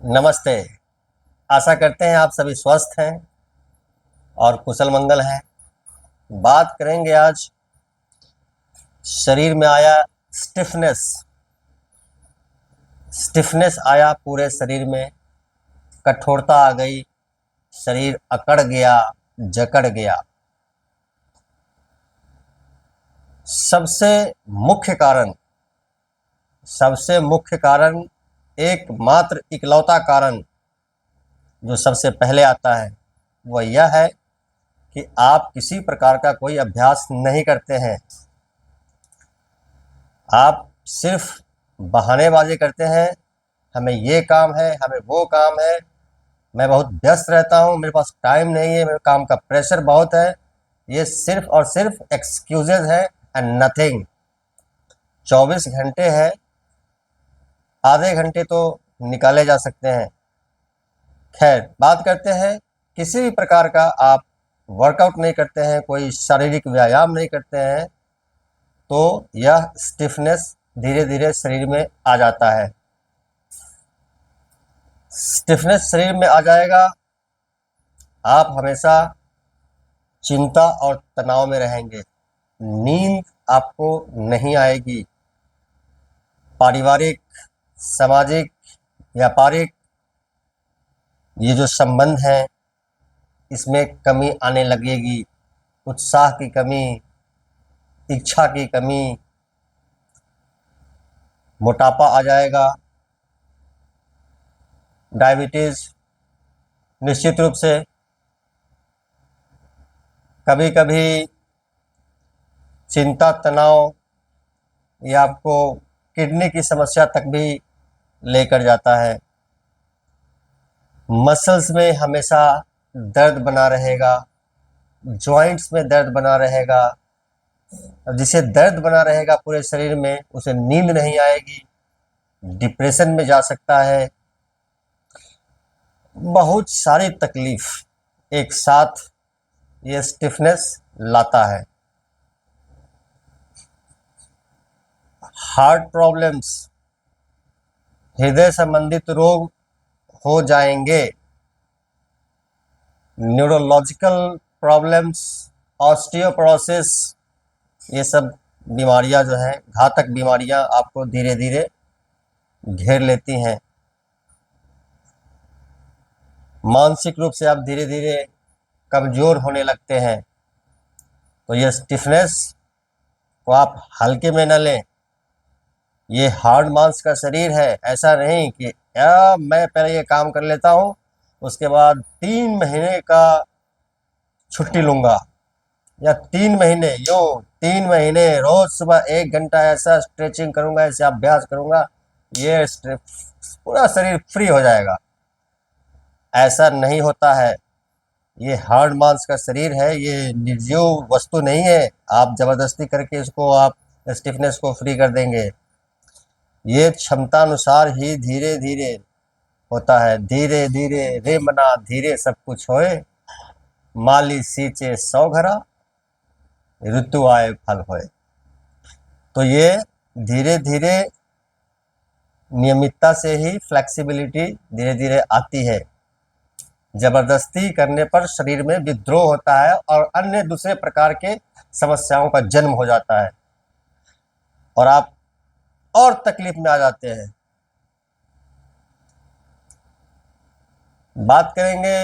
नमस्ते। आशा करते हैं आप सभी स्वस्थ हैं और कुशल मंगल हैं। बात करेंगे आज शरीर में आया स्टिफनेस। स्टिफनेस आया पूरे शरीर में, कठोरता आ गई, शरीर अकड़ गया, जकड़ गया। सबसे मुख्य कारण एकमात्र इकलौता कारण जो सबसे पहले आता है वह यह है कि आप किसी प्रकार का कोई अभ्यास नहीं करते हैं। आप सिर्फ बहानेबाजी करते हैं, हमें ये काम है, हमें वो काम है, मैं बहुत व्यस्त रहता हूँ, मेरे पास टाइम नहीं है, मेरे काम का प्रेशर बहुत है। ये सिर्फ और सिर्फ एक्सक्यूजेज है एंड नथिंग। 24 घंटे है, आधे घंटे तो निकाले जा सकते हैं। खैर, बात करते हैं किसी भी प्रकार का आप वर्कआउट नहीं करते हैं, कोई शारीरिक व्यायाम नहीं करते हैं, तो यह स्टिफनेस धीरे धीरे शरीर में आ जाता है। स्टिफनेस शरीर में आ जाएगा, आप हमेशा चिंता और तनाव में रहेंगे, नींद आपको नहीं आएगी, पारिवारिक, सामाजिक, व्यापारिक ये जो संबंध हैं इसमें कमी आने लगेगी, उत्साह की कमी, इच्छा की कमी, मोटापा आ जाएगा, डायबिटीज़ निश्चित रूप से, कभी कभी चिंता तनाव ये आपको किडनी की समस्या तक भी लेकर जाता है। मसल्स में हमेशा दर्द बना रहेगा, जॉइंट्स में दर्द बना रहेगा। अब जिसे दर्द बना रहेगा पूरे शरीर में उसे नींद नहीं आएगी, डिप्रेशन में जा सकता है। बहुत सारी तकलीफ एक साथ ये स्टिफनेस लाता है। हार्ट प्रॉब्लम्स, हृदय संबंधित रोग हो जाएंगे, न्यूरोलॉजिकल प्रॉब्लम्स, ऑस्टियोपोरोसिस, ये सब बीमारियां जो हैं, घातक बीमारियां आपको धीरे धीरे घेर लेती हैं। मानसिक रूप से आप धीरे धीरे कमज़ोर होने लगते हैं। तो ये स्टिफनेस को आप हल्के में न लें, ये हार्ड मांस का शरीर है। ऐसा नहीं कि मैं पहले ये काम कर लेता हूँ, उसके बाद 3 महीने का छुट्टी लूँगा, या 3 महीने 3 महीने रोज़ सुबह 1 घंटा ऐसा स्ट्रेचिंग करूँगा, ऐसे अभ्यास करूँगा, ये पूरा शरीर फ्री हो जाएगा। ऐसा नहीं होता है। ये हार्ड मांस का शरीर है, ये निर्जीव वस्तु नहीं है। आप ज़बरदस्ती करके इसको आप स्टिफनेस को फ्री कर देंगे। ये क्षमतानुसार ही धीरे धीरे होता है। धीरे धीरे रे मना धीरे सब कुछ होए, माली सींचे 100 घरा, ऋतु आए फल होए। तो ये धीरे धीरे नियमितता से ही फ्लेक्सिबिलिटी धीरे धीरे आती है। जबरदस्ती करने पर शरीर में विद्रोह होता है और अन्य दूसरे प्रकार के समस्याओं का जन्म हो जाता है और आप और तकलीफ में आ जाते हैं। बात करेंगे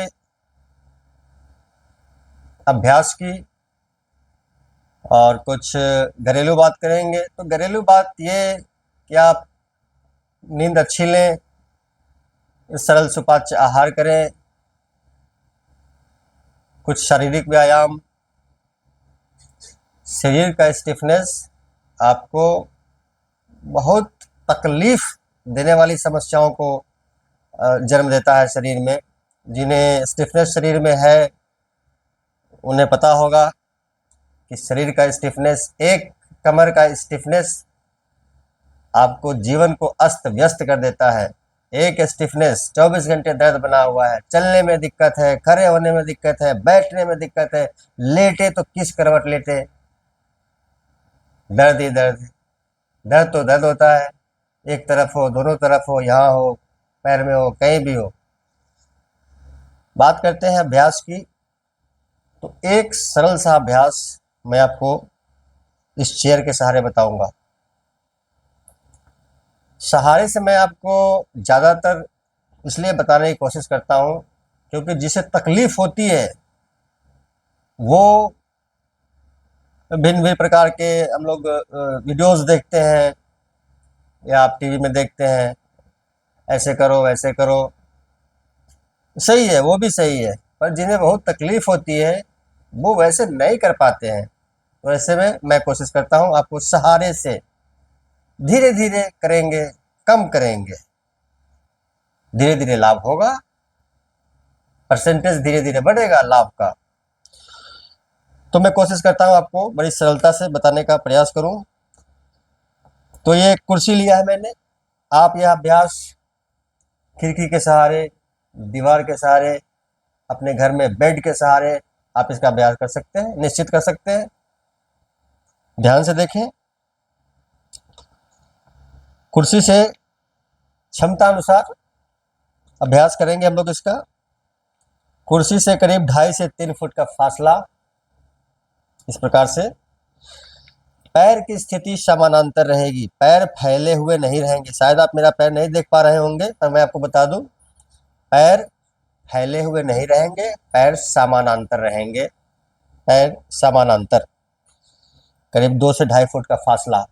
अभ्यास की और कुछ घरेलू बात करेंगे। तो घरेलू बात ये कि आप नींद अच्छी लें, सरल सुपाच्य आहार करें, कुछ शारीरिक व्यायाम। शरीर का स्टिफनेस आपको बहुत तकलीफ देने वाली समस्याओं को जन्म देता है शरीर में। जिन्हें स्टिफनेस शरीर में है उन्हें पता होगा कि शरीर का स्टिफनेस, एक कमर का स्टिफनेस आपको जीवन को अस्त व्यस्त कर देता है। एक स्टिफनेस 24 घंटे दर्द बना हुआ है, चलने में दिक्कत है, खड़े होने में दिक्कत है, बैठने में दिक्कत है, लेटे तो किस करवट लेटे, दर्द ही दर्द। दर्द तो दर्द होता है, एक तरफ हो, दोनों तरफ हो, यहाँ हो, पैर में हो, कहीं भी हो। बात करते हैं अभ्यास की, तो एक सरल सा अभ्यास मैं आपको इस चेयर के सहारे बताऊंगा। सहारे से मैं आपको ज़्यादातर इसलिए बताने की कोशिश करता हूँ क्योंकि जिसे तकलीफ होती है वो भिन्न भिन्न प्रकार के हम लोग वीडियोस देखते हैं या आप टीवी में देखते हैं, ऐसे करो वैसे करो, सही है, वो भी सही है, पर जिन्हें बहुत तकलीफ होती है वो वैसे नहीं कर पाते हैं। तो ऐसे में मैं कोशिश करता हूँ आपको सहारे से धीरे धीरे करेंगे, कम करेंगे, धीरे धीरे लाभ होगा, परसेंटेज धीरे धीरे बढ़ेगा लाभ का। तो मैं कोशिश करता हूँ आपको बड़ी सरलता से बताने का प्रयास करूँ। तो ये कुर्सी लिया है मैंने, आप यह अभ्यास खिड़की के सहारे, दीवार के सहारे, अपने घर में बेड के सहारे आप इसका अभ्यास कर सकते हैं, निश्चित कर सकते हैं। ध्यान से देखें, कुर्सी से क्षमता अनुसार अभ्यास करेंगे हम लोग इसका। कुर्सी से करीब 2.5 से 3 फुट का फासला, इस प्रकार से। पैर की स्थिति समानांतर रहेगी, पैर फैले हुए नहीं रहेंगे। शायद आप मेरा पैर नहीं देख पा रहे होंगे, पर मैं आपको बता दूं, पैर फैले हुए नहीं रहेंगे, पैर समानांतर रहेंगे, पैर समानांतर, करीब 2 से 2.5 फुट का फासला।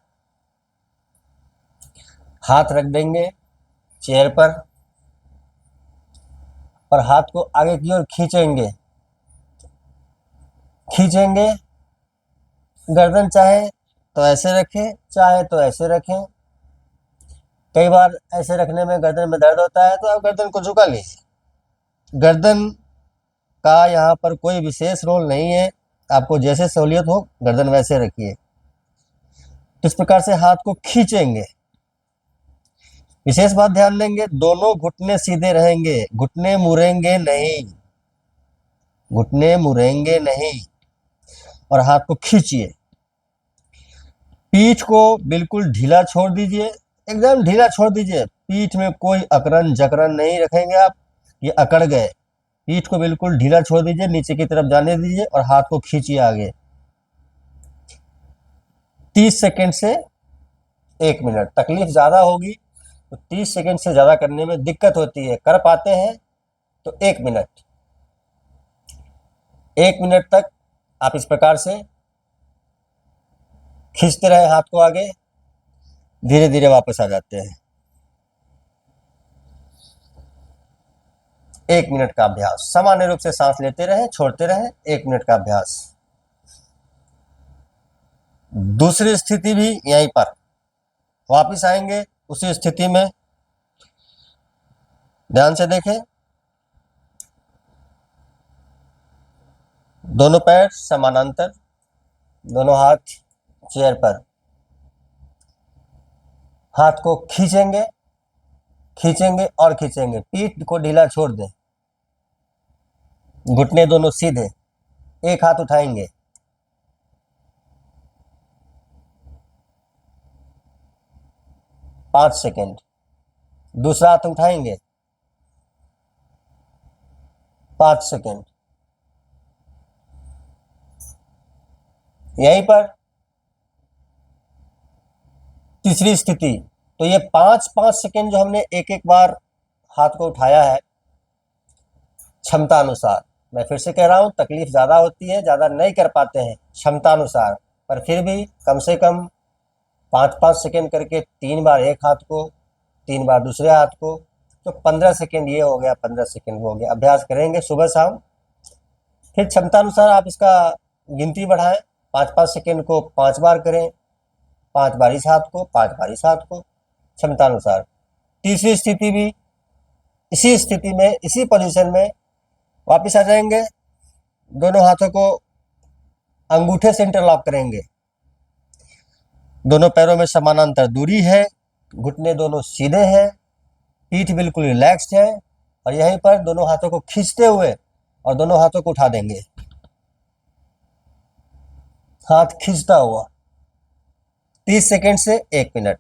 हाथ रख देंगे चेयर पर और हाथ को आगे की ओर खींचेंगे, खींचेंगे। गर्दन चाहे तो ऐसे रखें, चाहे तो ऐसे रखें। कई बार ऐसे रखने में गर्दन में दर्द होता है तो आप गर्दन को झुका लीजिए। गर्दन का यहाँ पर कोई विशेष रोल नहीं है, आपको जैसे सहूलियत हो गर्दन वैसे रखिए। इस प्रकार से हाथ को खींचेंगे। विशेष बात ध्यान देंगे, दोनों घुटने सीधे रहेंगे, घुटने मुड़ेंगे नहीं, घुटने मुड़ेंगे नहीं। और हाथ को खींचिए। पीठ को बिल्कुल ढीला छोड़ दीजिए, एकदम ढीला छोड़ दीजिए। पीठ में कोई अकड़न जकड़न नहीं रखेंगे आप, ये अकड़ गए। पीठ को बिल्कुल ढीला छोड़ दीजिए, नीचे की तरफ जाने दीजिए और हाथ को खींचिए आगे। 30 सेकंड से 1 मिनट। तकलीफ ज़्यादा होगी तो 30 सेकंड से ज़्यादा करने में दिक्कत होती है, कर पाते हैं तो 1 मिनट। 1 मिनट तक आप इस प्रकार से खींचते रहे हाथ को आगे, धीरे धीरे वापस आ जाते हैं। 1 मिनट का अभ्यास, सामान्य रूप से सांस लेते रहें, छोड़ते रहें, 1 मिनट का अभ्यास। दूसरी स्थिति भी यहीं पर वापस आएंगे, उसी स्थिति में। ध्यान से देखें, दोनों पैर समानांतर, दोनों हाथ चेयर पर। हाथ को खींचेंगे, खींचेंगे और खींचेंगे, पीठ को ढीला छोड़ दें, घुटने दोनों सीधे। एक हाथ उठाएंगे, 5 सेकेंड। दूसरा हाथ उठाएंगे, 5 सेकेंड। यहीं पर तीसरी स्थिति। तो ये 5-5 सेकेंड जो हमने एक एक बार हाथ को उठाया है, क्षमता अनुसार। मैं फिर से कह रहा हूं, तकलीफ ज़्यादा होती है, ज़्यादा नहीं कर पाते हैं, क्षमता अनुसार। पर फिर भी कम से कम 5-5 सेकेंड करके 3 बार एक हाथ को, 3 बार दूसरे हाथ को, तो 15 सेकेंड ये हो गया, 15 सेकेंड वो हो गया। अभ्यास करेंगे सुबह शाम। फिर क्षमता अनुसार आप इसका गिनती बढ़ाएं, 5-5 सेकेंड को 5 बार करें, 5 बार इस हाथ को, 5 बार इस हाथ को, क्षमता अनुसार। तीसरी स्थिति भी इसी स्थिति में, इसी पोजीशन में वापस आ जाएंगे। दोनों हाथों को अंगूठे से इंटरलॉक करेंगे, दोनों पैरों में समानांतर दूरी है, घुटने दोनों सीधे हैं, पीठ बिल्कुल रिलैक्स्ड है। और यहीं पर दोनों हाथों को खींचते हुए और दोनों हाथों को उठा देंगे, हाथ खींचता हुआ। 30 सेकेंड से 1 मिनट,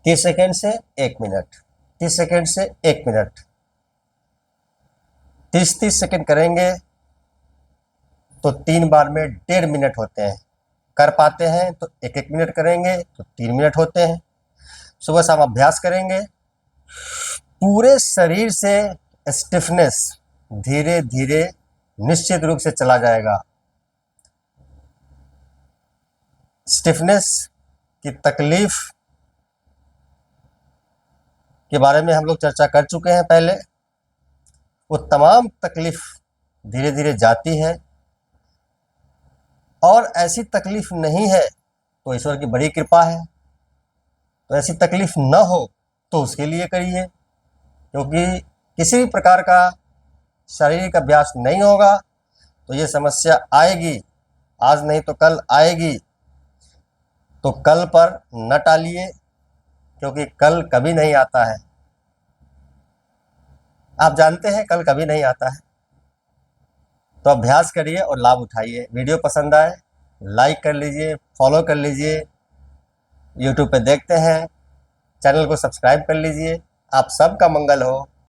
30 सेकेंड से 1 मिनट। 30 सेकेंड से 1 मिनट, 30-30 सेकेंड करेंगे तो 3 बार में 1.5 मिनट होते हैं। कर पाते हैं तो 1-1 मिनट करेंगे तो 3 मिनट होते हैं। सुबह शाम अभ्यास करेंगे, पूरे शरीर से स्टिफनेस धीरे धीरे निश्चित रूप से चला जाएगा। स्टिफनेस की तकलीफ के बारे में हम लोग चर्चा कर चुके हैं पहले। वो तमाम तकलीफ धीरे धीरे जाती है, और ऐसी तकलीफ नहीं है तो ईश्वर की बड़ी कृपा है। तो ऐसी तकलीफ न हो तो उसके लिए करिए, क्योंकि किसी भी प्रकार का शारीरिक अभ्यास नहीं होगा तो ये समस्या आएगी, आज नहीं तो कल आएगी। तो कल पर न टालिए, क्योंकि कल कभी नहीं आता है। आप जानते हैं कल कभी नहीं आता है। तो अभ्यास करिए और लाभ उठाइए। वीडियो पसंद आए लाइक कर लीजिए, फॉलो कर लीजिए। यूट्यूब पे देखते हैं, चैनल को सब्सक्राइब कर लीजिए। आप सबका मंगल हो।